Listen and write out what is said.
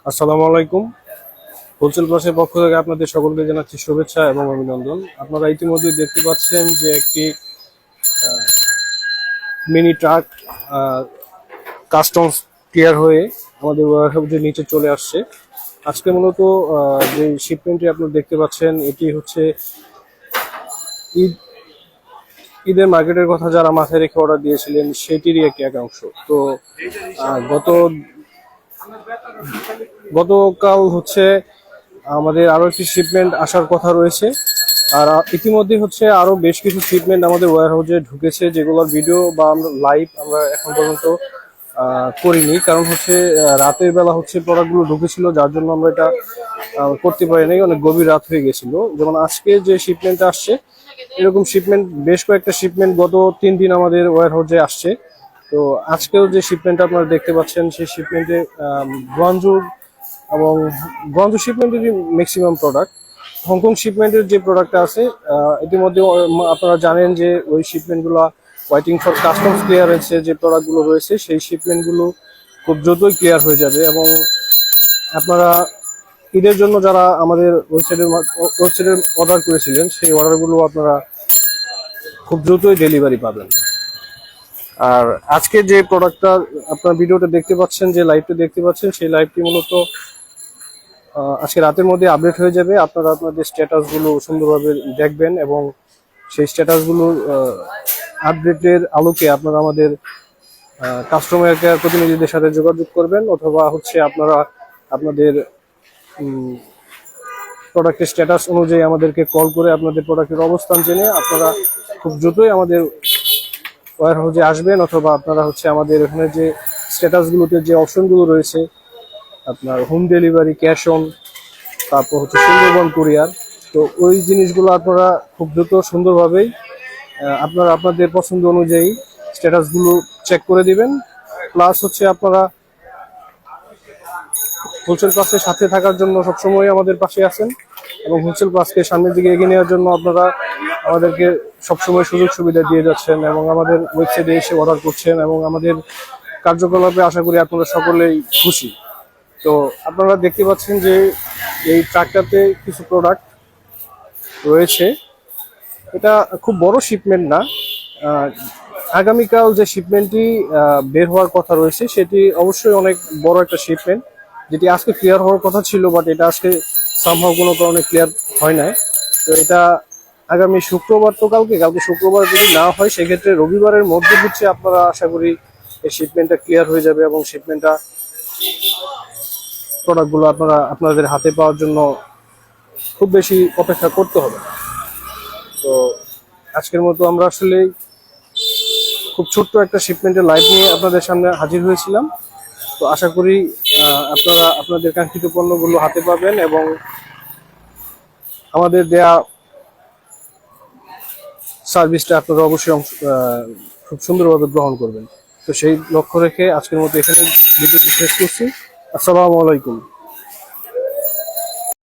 আসসালামু আলাইকুম। হোলসেল প্লাসের পক্ষ থেকে আপনাদের সকলকে জানাচ্ছি শুভেচ্ছা এবং অভিনন্দন। আপনারা ইতিমধ্যে দেখতে পাচ্ছেন যে একটি মিনি ট্রাক কাস্টমস ক্লিয়ার হয়ে আমাদের ওয়ারহাউসের নিচে চলে আসছে। আজকে মূলত যে শিপমেন্টটি আপনারা দেখতে পাচ্ছেন এটি হচ্ছে ঈদের মার্কেটের কথা যারা মাথায় রেখে অর্ডার দিয়েছিলেন সেটিরই একটি একাংশ। তো গতকাল হচ্ছে আমাদের আরো একটি শিপমেন্ট আসার কথা রয়েছে। আর ইতিমধ্যে হচ্ছে আরো বেশ কিছু শিপমেন্ট আমাদের ওয়্যারহাউসে ঢুকেছে, যেগুলোর ভিডিও বা আমরা লাইভ আমরা এখন পর্যন্ত করিনি, কারণ হচ্ছে রাতের বেলা হচ্ছে প্রোডাক্টগুলো ঢুকেছিল, যার জন্য আমরা এটা করতে পারিনি। অনেক গভীর রাত হয়ে গেছিল। যেমন আজকে যে শিপমেন্টটা আসছে, এরকম শিপমেন্ট বেশ কয়েকটা শিপমেন্ট গত 3 দিন আমাদের ওয়্যারহাউসে আসছে। তো আজকেও যে শিপমেন্টটা আপনারা দেখতে পাচ্ছেন সেই শিপমেন্টে গুয়াংজু এবং গুয়াংজু শিপমেন্টেরই ম্যাক্সিমাম প্রোডাক্ট। হংকং শিপমেন্টের যে প্রোডাক্টটা আছে ইতিমধ্যে আপনারা জানেন যে ওই শিপমেন্টগুলো ওয়েটিং ফর কাস্টমস ক্লিয়ারেন্সের যে প্রোডাক্টগুলো রয়েছে সেই শিপমেন্টগুলো খুব দ্রুতই ক্লিয়ার হয়ে যাবে। এবং আপনারা ঈদের জন্য যারা আমাদের ওয়েবসাইটের অর্ডার করেছিলেন সেই অর্ডারগুলো আপনারা খুব দ্রুতই ডেলিভারি পাবেন। আর আজকে যে প্রোডাক্টটা আপনার ভিডিওটা দেখতে পাচ্ছেন, যে লাইভটা দেখতে পাচ্ছেন, সেই লাইভটি মূলত আজকে রাতের মধ্যে আপডেট হয়ে যাবে। আপনারা আপনাদের স্ট্যাটাসগুলো সুন্দরভাবে দেখবেন এবং সেই স্ট্যাটাসগুলো আপডেটের আলোকে আপনারা আমাদের কাস্টমার কেয়ার প্রতিনিধিদের সাথে যোগাযোগ করবেন, অথবা হচ্ছে আপনারা আপনাদের প্রোডাক্টের স্ট্যাটাস অনুযায়ী আমাদেরকে কল করে আপনাদের প্রোডাক্টের অবস্থান জেনে আপনারা খুব দ্রুতই আমাদের ওয়্যারহাউসে আসবেন, অথবা আপনারা হচ্ছে আমাদের এখানে যে স্ট্যাটাসগুলোতে যে অপশনগুলো রয়েছে আপনার হোম ডেলিভারি, ক্যাশ অন, তারপর হচ্ছে সুন্দরবন কুরিয়ার, তো ওই জিনিসগুলো আপনারা খুব দ্রুত সুন্দরভাবেই আপনারা আপনাদের পছন্দ অনুযায়ী স্ট্যাটাসগুলো চেক করে দিবেন। প্লাস হচ্ছে আপনারা হোলসেল প্লাসের সাথে থাকার জন্য সবসময় আমাদের পাশে আছেন এবং হোলসেল প্লাসকে সামনের দিকে এগিয়ে নেওয়ার জন্য আপনারা আমাদেরকে সবসময় সুযোগ সুবিধা দিয়ে যাচ্ছেন এবং আমাদের ওয়েবসাইটে এসে অর্ডার করছেন এবং আমাদের কার্যকলাপে আশা করি আপনারা সকলেই খুশি। তো আপনারা দেখতে পাচ্ছেন যে এই ট্রাকটাতে কিছু প্রোডাক্ট রয়েছে। এটা খুব বড় শিপমেন্ট না। আগামীকাল যে শিপমেন্টটি বের হওয়ার কথা রয়েছে সেটি অবশ্যই অনেক বড় একটা শিপমেন্ট, যেটি আজকে ক্লিয়ার হওয়ার কথা ছিল, বাট এটা আজকে সামহাও কোনো কারণে ক্লিয়ার হয় নাই। তো এটা আগামী শুক্রবার, তো কালকে শুক্রবার যদি না হয় সেক্ষেত্রে রবিবারের মধ্যে হচ্ছে আপনারা আশা করি এই শিপমেন্টটা ক্লিয়ার হয়ে যাবে এবং শিপমেন্টটা প্রোডাক্টগুলো আপনারা আপনাদের হাতে পাওয়ার জন্য খুব বেশি অপেক্ষা করতে হবে। তো আজকের মতো আমরা আসলে খুব ছোট্ট একটা শিপমেন্টের লাইভ নিয়ে আপনাদের সামনে হাজির হয়েছিলাম। তো আশা করি আপনারা আপনাদের কাঙ্ক্ষিত পণ্যগুলো হাতে পাবেন এবং আমাদের দেয়া সার্ভিসটা আপনারা অবশ্যই খুব সুন্দরভাবে গ্রহণ করবেন। তো সেই লক্ষ্য রেখে আজকের মতো এখানে ভিডিওটি শেষ করছি। আসসালামু আলাইকুম।